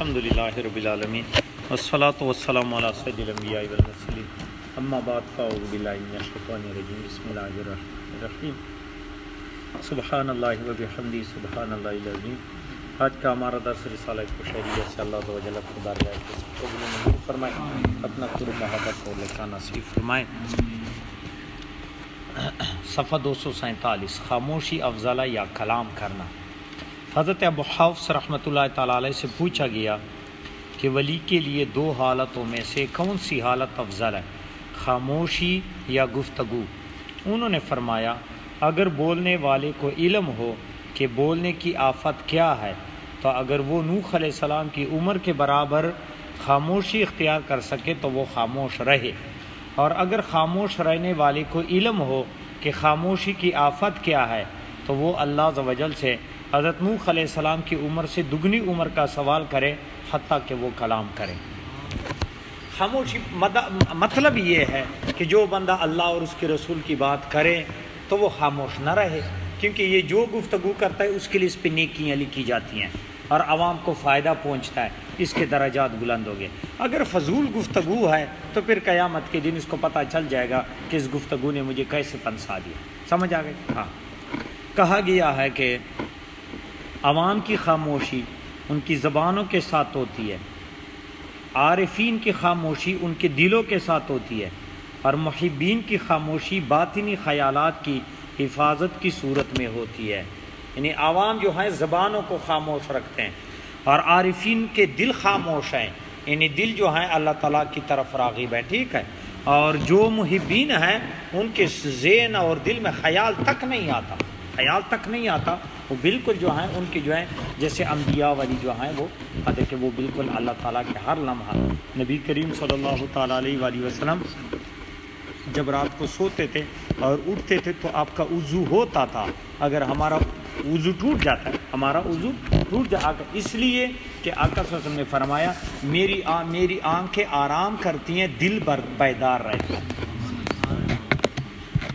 الحمدللہ رب العالمین والصلاة والسلام علی سید الانبیاء والمرسلین اما بعد فاعوذ باللہ من الشیطان الرجیم بسم اللہ الرحمن الرحیم سبحان اللہ وبحمدہ سبحان اللہ العظیم۔ آج کا ہمارا درس رسالہ قشیریہ سے اللہ عز و جل خدا رعایت کے قبول منظور فرمائے، اپنا قرب محبت اور لکھا نصیب فرمائے۔ صفحہ 247 خاموشی افضل ہے یا کلام کرنا۔ حضرت ابو حفص رحمۃ اللہ تعالیٰ علیہ سے پوچھا گیا کہ ولی کے لیے دو حالتوں میں سے کون سی حالت افضل ہے، خاموشی یا گفتگو؟ انہوں نے فرمایا اگر بولنے والے کو علم ہو کہ بولنے کی آفت کیا ہے تو اگر وہ نوح علیہ السلام کی عمر کے برابر خاموشی اختیار کر سکے تو وہ خاموش رہے، اور اگر خاموش رہنے والے کو علم ہو کہ خاموشی کی آفت کیا ہے تو وہ اللہ عز و جل سے حضرت نوح علیہ السلام کی عمر سے دگنی عمر کا سوال کرے حتیٰ کہ وہ کلام کرے۔ خاموشی مطلب یہ ہے کہ جو بندہ اللہ اور اس کے رسول کی بات کرے تو وہ خاموش نہ رہے، کیونکہ یہ جو گفتگو کرتا ہے اس کے لیے اس پہ نیکیاں لکھی جاتی ہیں اور عوام کو فائدہ پہنچتا ہے، اس کے درجات بلند ہو گئے۔ اگر فضول گفتگو ہے تو پھر قیامت کے دن اس کو پتہ چل جائے گا کہ اس گفتگو نے مجھے کیسے پنسا دیا۔ سمجھ آ گئی؟ ہاں، کہا گیا ہے کہ عوام کی خاموشی ان کی زبانوں کے ساتھ ہوتی ہے، عارفین کی خاموشی ان کے دلوں کے ساتھ ہوتی ہے، اور محبین کی خاموشی باطنی خیالات کی حفاظت کی صورت میں ہوتی ہے۔ یعنی عوام جو ہیں زبانوں کو خاموش رکھتے ہیں اور عارفین کے دل خاموش ہیں، یعنی دل جو ہیں اللہ تعالیٰ کی طرف راغب ہے، ٹھیک ہے، اور جو محبین ہیں ان کے ذہن اور دل میں خیال تک نہیں آتا، وہ بالکل جو ہیں ان کی جو ہیں جیسے انبیاء والی جو ہیں وہ کہ وہ بالکل اللہ تعالیٰ کے ہر لمحہ۔ نبی کریم صلی اللہ تعالیٰ علیہ وآلہ وسلم جب رات کو سوتے تھے اور اٹھتے تھے تو آپ کا وضو ہوتا تھا، اگر ہمارا وضو ٹوٹ جاتا ہے اس لیے کہ آقا صلی اللہ علیہ وسلم نے فرمایا میری آنکھیں آرام کرتی ہیں، دل بیدار رہتا ہے۔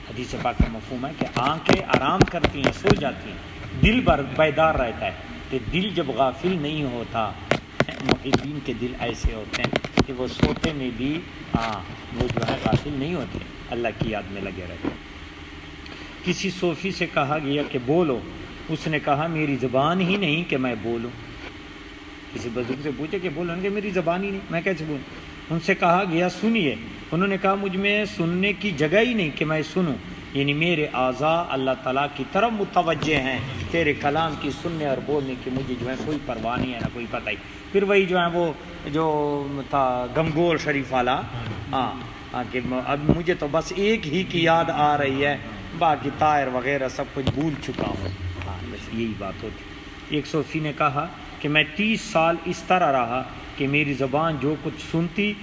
حدیث پاک کا مفہوم ہے کہ آنکھیں آرام کرتی ہیں، سو جاتی ہیں، دل بیدار رہتا ہے۔ کہ دل جب غافل نہیں ہوتا، محبین کے دل ایسے ہوتے ہیں کہ وہ سوتے میں بھی وہ جو ہے غافل نہیں ہوتے، اللہ کی یاد میں لگے رہتے ہیں۔ کسی صوفی سے کہا گیا کہ بولو، اس نے کہا میری زبان ہی نہیں کہ میں بولوں۔ کسی بزرگ سے پوچھے کہ بولو، کہ میری زبان ہی نہیں، میں کیسے بولوں؟ ان سے کہا گیا سنیے، انہوں نے کہا مجھ میں سننے کی جگہ ہی نہیں کہ میں سنوں، یعنی میرے اعضاء اللہ تعالیٰ کی طرف متوجہ ہیں، تیرے کلام کی سننے اور بولنے کی مجھے جو ہے کوئی پرواہ نہیں ہے، نہ کوئی پتہ ہی۔ پھر وہی جو ہے وہ جو تھا گمگول شریف والا، کہ اب مجھے تو بس ایک ہی کی یاد آ رہی ہے، باقی طائر وغیرہ سب کچھ بھول چکا ہوں۔ بس یہی بات ہوتی۔ ایک صوفی نے کہا کہ میں 30 سال اس طرح رہا کہ میری زبان جو کچھ سنتی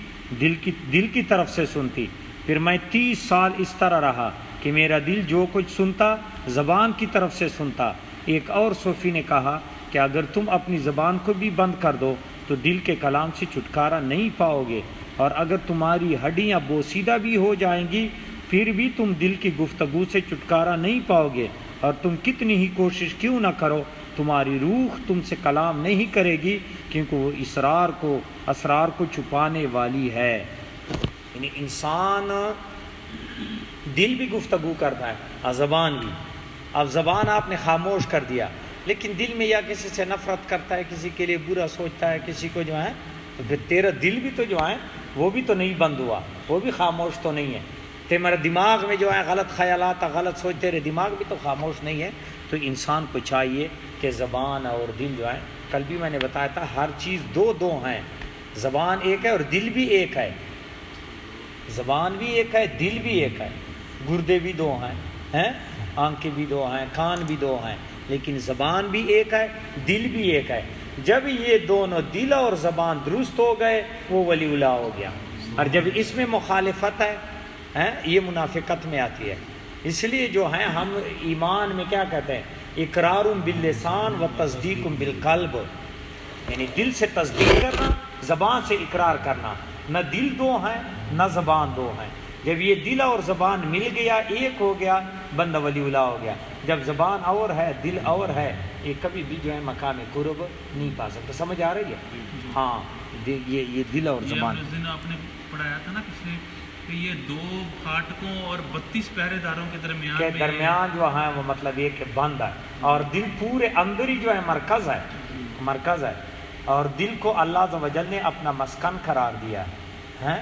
دل کی طرف سے سنتی، پھر میں 30 سال اس طرح رہا کہ میرا دل جو کچھ سنتا زبان کی طرف سے سنتا۔ ایک اور صوفی نے کہا کہ اگر تم اپنی زبان کو بھی بند کر دو تو دل کے کلام سے چھٹکارا نہیں پاؤ گے، اور اگر تمہاری ہڈیاں بوسیدہ بھی ہو جائیں گی پھر بھی تم دل کی گفتگو سے چھٹکارا نہیں پاؤ گے، اور تم کتنی ہی کوشش کیوں نہ کرو تمہاری روح تم سے کلام نہیں کرے گی، کیونکہ وہ اسرار کو چھپانے والی ہے۔ یعنی انسان دل بھی گفتگو کرتا ہے اور زبان بھی۔ اب زبان آپ نے خاموش کر دیا، لیکن دل میں یا کسی سے نفرت کرتا ہے، کسی کے لیے برا سوچتا ہے، کسی کو جو ہے، تو پھر تیرا دل بھی تو جو ہے وہ بھی تو نہیں بند ہوا، وہ بھی خاموش تو نہیں ہے۔ تیرے دماغ میں جو ہے غلط خیالات، غلط سوچ، تیرے دماغ بھی تو خاموش نہیں ہے۔ تو انسان کو چاہیے کہ زبان اور دل جو ہے، کل بھی میں نے بتایا تھا ہر چیز دو ہیں، زبان ایک ہے اور دل بھی ایک ہے، زبان بھی ایک ہے، دل بھی ایک ہے، گردے بھی دو ہیں، آنکھیں بھی دو ہیں، کان بھی دو ہیں، لیکن زبان بھی ایک ہے، دل بھی ایک ہے۔ جب یہ دونوں دل اور زبان درست ہو گئے وہ ولی اللہ ہو گیا، اور جب اس میں مخالفت ہے یہ منافقت میں آتی ہے۔ اس لیے جو ہے ہم ایمان میں کیا کہتے ہیں، اقرار باللسان و تصدیق بالقلب، یعنی دل سے تصدیق کرنا، زبان سے اقرار کرنا۔ نہ دل دو ہیں نہ زبان دو ہیں، جب یہ دل اور زبان مل گیا، ایک ہو گیا، بندہ ولی اللہ ہو گیا۔ جب زبان اور ہے، دل اور ہے، یہ کبھی بھی جو ہے مقام قرب نہیں پا سکتا. سمجھ آ رہی ہے؟ ہاں یہ دل اور زبان. آپ نے پڑھایا تھا نا پچھلے کہ یہ 2 پھاٹکوں اور 32 پہرے داروں کے درمیان جو ہے وہ مطلب یہ کہ بند ہے، اور دل پورے اندر ہی جو ہے مرکز ہے، اور دل کو اللہ عز و جل نے اپنا مسکن قرار دیا ہے.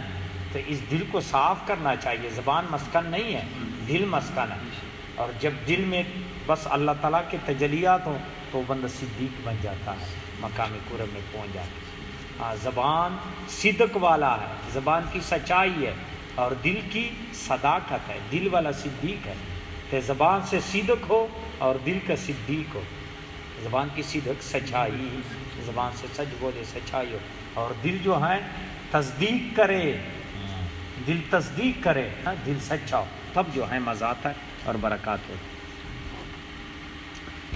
تو اس دل کو صاف کرنا چاہیے. زبان مسکن نہیں ہے، دل مسکن ہے. اور جب دل میں بس اللہ تعالیٰ کے تجلیات ہوں تو بندہ صدیق بن جاتا ہے، مقام قرب میں پہنچ جاتا ہے. زبان صدق والا ہے، زبان کی سچائی ہے، اور دل کی صداقت ہے. دل والا صدیق ہے. کہ زبان سے صدق ہو اور دل کا صدیق ہو. زبان کی صدق سچائی، زبان سے سچ بولے، سچائی ہو، اور دل جو ہے تصدیق کرے، دل تصدیق کرے، دل سچا ہو، تب جو ہے مزہ آتا ہے اور برکات ہو.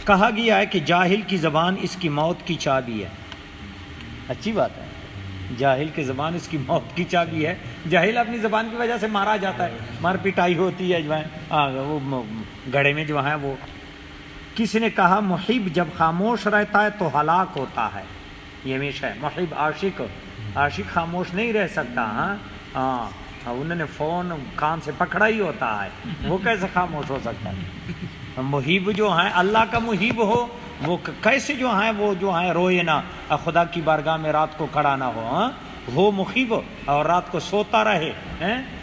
کہا گیا ہے کہ جاہل کی زبان اس کی موت کی چابی ہے. اچھی بات ہے، جاہل کی زبان اس کی موت کی چابی ہے. جاہل اپنی زبان کی وجہ سے مارا جاتا ہے، مار پٹائی ہوتی ہے جو ہے وہ گڑھے میں جو ہے وہ. کسی نے کہا محب جب خاموش رہتا ہے تو ہلاک ہوتا ہے. یہ ہمیشہ ہے محب. عاشق خاموش نہیں رہ سکتا. ہاں انہوں نے فون کان سے پکڑا ہی ہوتا ہے، وہ کیسے خاموش ہو سکتا ہے؟ محب جو ہیں اللہ کا محب ہو وہ کیسے جو ہیں وہ جو ہیں روئے نہ، خدا کی بارگاہ میں رات کو کھڑا نہ ہو. وہ محب اور رات کو سوتا رہے،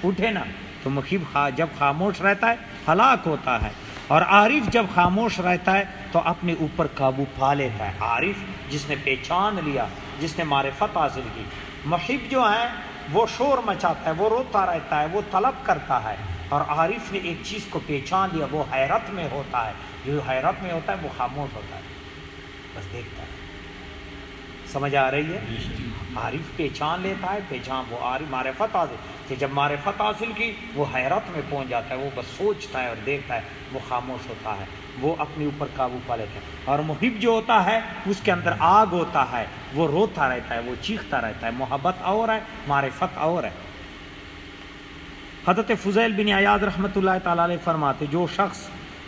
اٹھے نہ. تو محب جب خاموش رہتا ہے ہلاک ہوتا ہے، اور عارف جب خاموش رہتا ہے تو اپنے اوپر قابو پا لیتا ہے. عارف جس نے پہچان لیا، جس نے معرفت حاصل کی. محب جو ہے وہ شور مچاتا ہے، وہ روتا رہتا ہے، وہ طلب کرتا ہے. اور عارف نے ایک چیز کو پہچان لیا، وہ حیرت میں ہوتا ہے. جو حیرت میں ہوتا ہے وہ خاموش ہوتا ہے، بس دیکھتا ہے. سمجھ آ رہی ہے؟ عارف پہچان لیتا ہے، پہچان وہ عارف معرفت حاصل کہ جب معرفت حاصل کی وہ حیرت میں پہنچ جاتا ہے. وہ بس سوچتا ہے اور دیکھتا ہے، وہ خاموش ہوتا ہے، وہ اپنے اوپر قابو پا لیتا ہے. اور محب جو ہوتا ہے اس کے اندر آگ ہوتا ہے، وہ روتا رہتا ہے، وہ چیختا رہتا ہے. محبت اور ہے، معرفت اور ہے. حضرت فضیل بن عیاض رحمۃ اللہ تعالی علیہ فرماتے جو شخص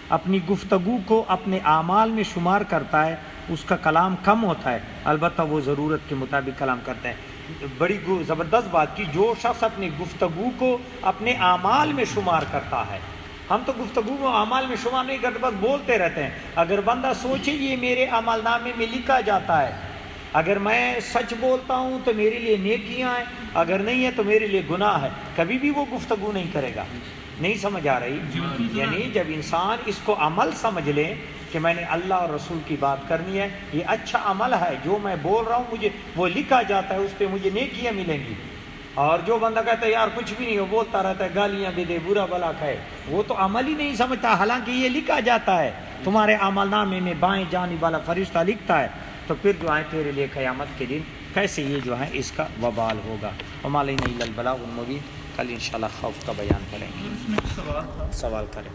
اپنی گفتگو کو اپنے اعمال میں شمار کرتا ہے اس کا کلام کم ہوتا ہے، البتہ وہ ضرورت کے مطابق کلام کرتے ہیں. بڑی زبردست بات کی. جو شخص اپنی گفتگو کو اپنے اعمال میں شمار کرتا ہے. ہم تو گفتگو کو اعمال میں شمار نہیں کرتے، بس بولتے رہتے ہیں. اگر بندہ سوچے یہ میرے عمل نامے میں لکھا جاتا ہے، اگر میں سچ بولتا ہوں تو میرے لیے نیکیاں ہیں، اگر نہیں ہے تو میرے لیے گناہ ہے، کبھی بھی وہ گفتگو نہیں کرے گا. نہیں سمجھ آ رہی؟ یعنی جب انسان اس کو عمل سمجھ لے کہ میں نے اللہ اور رسول کی بات کرنی ہے، یہ اچھا عمل ہے، جو میں بول رہا ہوں مجھے وہ لکھا جاتا ہے، اس پہ مجھے نیکیاں ملیں گی. اور جو بندہ کہتا ہے یار کچھ بھی نہیں ہو، بولتا رہتا ہے، گالیاں بھی دے، برا بلا کھائے، وہ تو عمل ہی نہیں سمجھتا. حالانکہ یہ لکھا جاتا ہے تمہارے عمل نامے میں، بائیں جانب والا فرشتہ لکھتا ہے. تو پھر جو ہے تیرے لیے قیامت کے دن کیسے یہ جو ہے اس کا وبال ہوگا. وما علینا الا البلاغ المبین. کل انشاءاللہ خوف کا بیان کریں گے. اس میں سوال تھا، سوال کریں.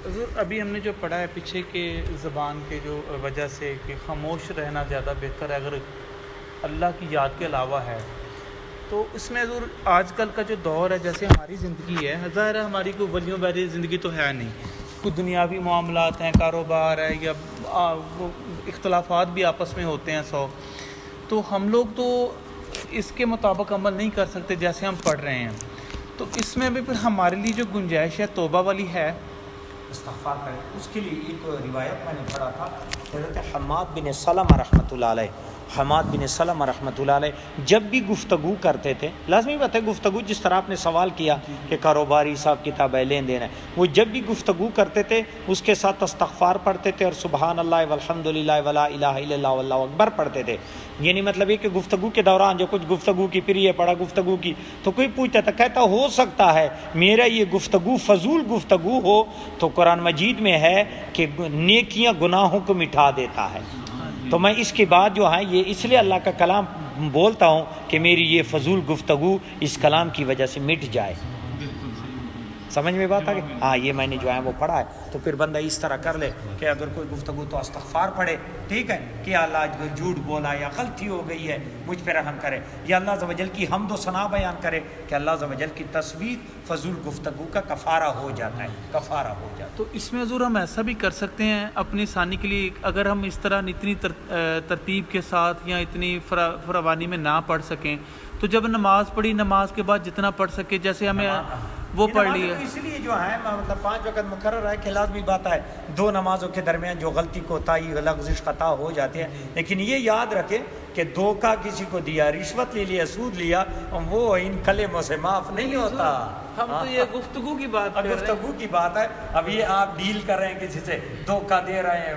حضور ابھی ہم نے جو پڑھا ہے پیچھے کہ زبان کے جو وجہ سے کہ خاموش رہنا زیادہ بہتر ہے اگر اللہ کی یاد کے علاوہ ہے. تو اس میں حضور آج کل کا جو دور ہے، جیسے ہماری زندگی ہے، ظاہر ہے ہماری کوئی ولیوں والی زندگی تو ہے نہیں، کوئی دنیاوی معاملات ہیں، کاروبار ہے، یا وہ اختلافات بھی آپس میں ہوتے ہیں 100. تو ہم لوگ تو اس کے مطابق عمل نہیں کر سکتے جیسے ہم پڑھ رہے ہیں. تو اس میں بھی پھر ہمارے لیے جو گنجائش ہے توبہ والی ہے. استغفار کریں. اس کے لیے ایک روایت میں نے پڑھا تھا، حضرت حماد بن سلمہ رحمۃ اللہ علیہ. حماد بن سلمہ رحمۃ اللہ علیہ جب بھی گفتگو کرتے تھے، لازمی بات ہے گفتگو جس طرح آپ نے سوال کیا کہ کاروباری حساب کتاب ہے، لین دین ہے، وہ جب بھی گفتگو کرتے تھے اس کے ساتھ استغفار پڑھتے تھے اور سبحان اللہ والحمد للہ ولا الہ الا اللہ واللہ اکبر پڑھتے تھے. یعنی مطلب یہ کہ گفتگو کے دوران جو کچھ گفتگو کی، پھر یہ پڑھا گفتگو کی، تو کوئی پوچھتا تھا، کہتا ہو سکتا ہے میرا یہ گفتگو فضول گفتگو ہو، تو قرآن مجید میں ہے کہ نیکیاں گناہوں کو مٹا دیتا ہے. تو میں اس کے بعد جو ہے یہ اس لیے اللہ کا کلام بولتا ہوں کہ میری یہ فضول گفتگو اس کلام کی وجہ سے مٹ جائے. سمجھ میں بات آ گئی؟ ہاں یہ میں نے جو ہے وہ پڑھا ہے. تو پھر بندہ اس طرح کر لے کہ اگر کوئی گفتگو تو استغفار پڑھے, ٹھیک ہے, کہ اللہ جھوٹ بولا یا غلطی ہو گئی ہے مجھ پہ رحم کرے, یا اللہ عز و جل کی حمد و ثنا بیان کرے کہ اللہ عز و جل کی تصویر فضول گفتگو کا کفارہ ہو جاتا ہے, کفارہ ہو جاتا ہے. تو اس میں حضور ہم ایسا بھی کر سکتے ہیں اپنی ثانی کے لیے, اگر ہم اس طرح اتنی ترتیب کے ساتھ یا اتنی فراوانی میں نہ پڑھ سکیں, تو جب نماز پڑھی نماز کے بعد جتنا پڑھ سکے, جیسے ہمیں وہ پڑھ لی ہے, اس لیے جو ہے مطلب 5 وقت مقرر ہے کہ لازمی بات ہے 2 نمازوں کے درمیان جو غلطی کوتاہی لغزش خطا ہو جاتے ہیں, لیکن یہ یاد رکھے کہ دھوکہ کسی کو دیا, رشوت لے لیا, سود لیا, وہ ان کلموں سے معاف نہیں ہوتا. ہم تو یہ گفتگو کی بات کر رہے ہیں, گفتگو کی بات ہے. اب یہ آپ ڈیل کر رہے ہیں کسی سے, دھوکہ دے رہے ہیں,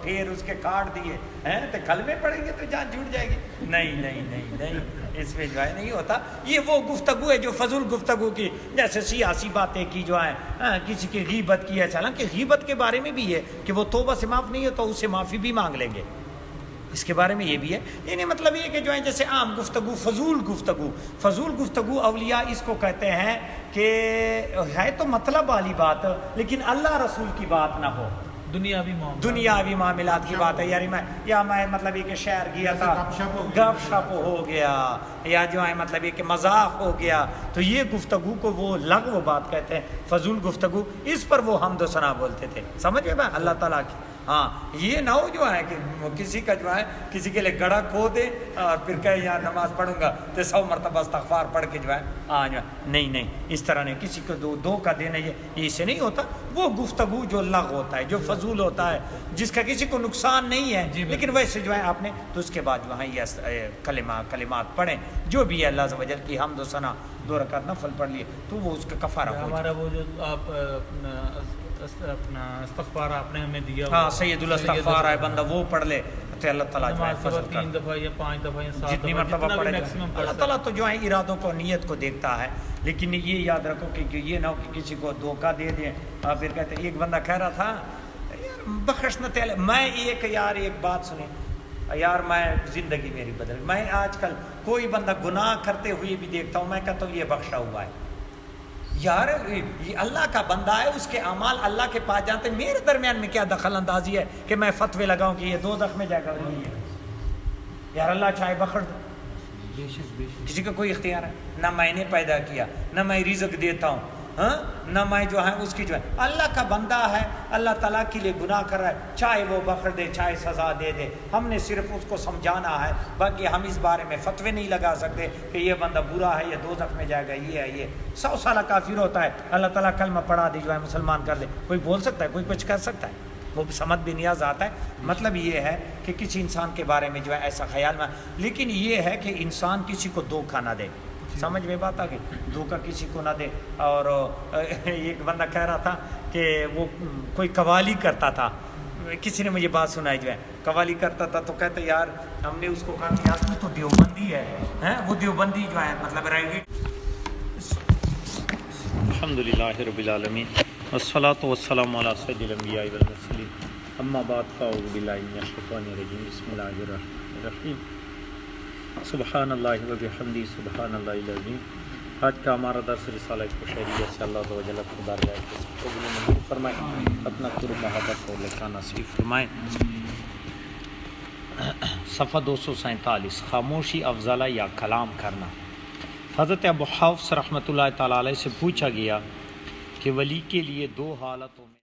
پھر اس کے کارڈ دیے ہیں, تو کلمے پڑھیں گے تو جان چھوٹ جائے گی. نہیں نہیں نہیں نہیں, اس میں جو ہے نہیں ہوتا. یہ وہ گفتگو ہے جو فضول گفتگو کی, جیسے سیاسی باتیں کی جو ہیں, کسی کی غیبت کی ہے. حالانکہ غیبت کے بارے میں بھی ہے کہ وہ توبہ سے معاف نہیں ہے تو اس سے معافی بھی مانگ لیں گے, اس کے بارے میں یہ بھی ہے. یعنی مطلب یہ کہ جو ہے جیسے عام گفتگو, فضول گفتگو اولیاء اس کو کہتے ہیں کہ ہے تو مطلب والی بات لیکن اللہ رسول کی بات نہ ہو, دنیاوی معاملات کی بات ہے. یعنی میں مطلب یہ کہ شہر گیا تھا, گپ شپ ہو گیا, یا جو ہے مطلب یہ کہ مذاق ہو گیا, تو یہ گفتگو کو وہ لغو بات کہتے ہیں, فضول گفتگو. اس پر وہ حمد و ثنا بولتے تھے, سمجھ گئے بھائی, اللہ تعالیٰ کی. ہاں یہ نہ ہو جو ہے کہ کسی کا جو ہے کسی کے لیے گڑھا کھو دے اور پھر کہے یار نماز پڑھوں گا تو 100 مرتبہ استغفار پڑھ کے جو ہے جو ہے نہیں, اس طرح نہیں. کسی کو دھوکہ دینا یہ اس سے نہیں ہوتا. وہ گفتگو جو لغو ہوتا ہے, جو فضول ہوتا ہے, جس کا کسی کو نقصان نہیں ہے, لیکن ویسے جو ہے آپ نے تو اس کے بعد جو ہے یہ کلمات پڑھیں جو بھی ہے اللہ عز و جل کی حمد و ثنا, 2 رکعت نفل پڑھ لیے تو وہ اس کا کفارہ ہو جائے. ہمارا وہ جو آپ اپنا استغفار آپ نے ہمیں دیا, ہاں سید الاستغفار ہے, بندہ وہ پڑھ لے تو اللہ تعالیٰ جو ہے فضل کر 3 دفعہ یا 5 دفعہ یا 7 دفعہ جتنی مرتبہ پڑھے. اللہ تعالیٰ تو جو ہے ارادوں کو, نیت کو دیکھتا ہے. لیکن یہ یاد رکھو کہ یہ نہ ہو کہ کسی کو دھوکہ دے دیں اور پھر کہتے ہیں. ایک بندہ کہہ رہا تھا یار بخش نہ تیل, میں ایک بات سنیں یار, میں زندگی میری بدل, میں آج کل کوئی بندہ گناہ کرتے ہوئے بھی دیکھتا ہوں, میں کہتا ہوں یہ بخشا ہوا ہے. یار یہ اللہ کا بندہ ہے, اس کے اعمال اللہ کے پاس جاتے ہیں, میرے درمیان میں کیا دخل اندازی ہے کہ میں فتوے لگاؤں کہ یہ دوزخ میں جائے گا. یار اللہ چاہے بخش دو, کسی کا کوئی اختیار ہے نہ, میں نے پیدا کیا, نہ میں رزق دیتا ہوں, نہ میں جو ہے اس کی جو ہے, اللہ کا بندہ ہے, اللہ تعالیٰ کے لیے گناہ کر رہا ہے, چاہے وہ بخش دے چاہے سزا دے دے. ہم نے صرف اس کو سمجھانا ہے, باقی ہم اس بارے میں فتوے نہیں لگا سکتے کہ یہ بندہ برا ہے, یہ دوزخ میں جائے گا, یہ ہے یہ 100 سالہ کافر ہوتا ہے, اللہ تعالیٰ کلمہ پڑھا دے جو ہے مسلمان کر دے. کوئی بول سکتا ہے, کوئی کچھ کر سکتا ہے, وہ سمجھ بھی نیاز آتا ہے. مطلب یہ ہے کہ کسی انسان کے بارے میں جو ہے ایسا خیال میں, لیکن یہ ہے کہ انسان کسی کو دھوکہ نہ دے. سمجھ میں بات آ گئی, دھوکہ کسی کو نہ دے. اور ایک بندہ کہہ رہا تھا کہ وہ کوئی قوالی کرتا تھا, کسی نے مجھے بات سنائی جو ہے قوالی کرتا تھا, تو کہتے یار ہم نے اس کو کہا کہ یار تو دیوبندی ہے, وہ دیوبندی جو ہے مطلب رائٹ. الحمدللہ رب العالمین والصلاة والسلام علی سید الانبیاء والمرسلین, اما بعد فاعوذ باللہ من الشیطان الرجیم, بسم اللہ الرحمن الرحیم. سبحان اللہ و بحمدہ سبحان اللہ العظیم. آج کا ہمارا درس رسالہ قشیریہ سے اللہ عز و جل خدا رضا کو قبول منظور فرمائے, اپنا قرب محبت اور لقاء نصیب فرمائے. صفحہ 247, خاموشی افضل یا کلام کرنا. حضرت ابو حفص رحمۃ اللہ تعالی علیہ سے پوچھا گیا کہ ولی کے لیے 2 حالتوں میں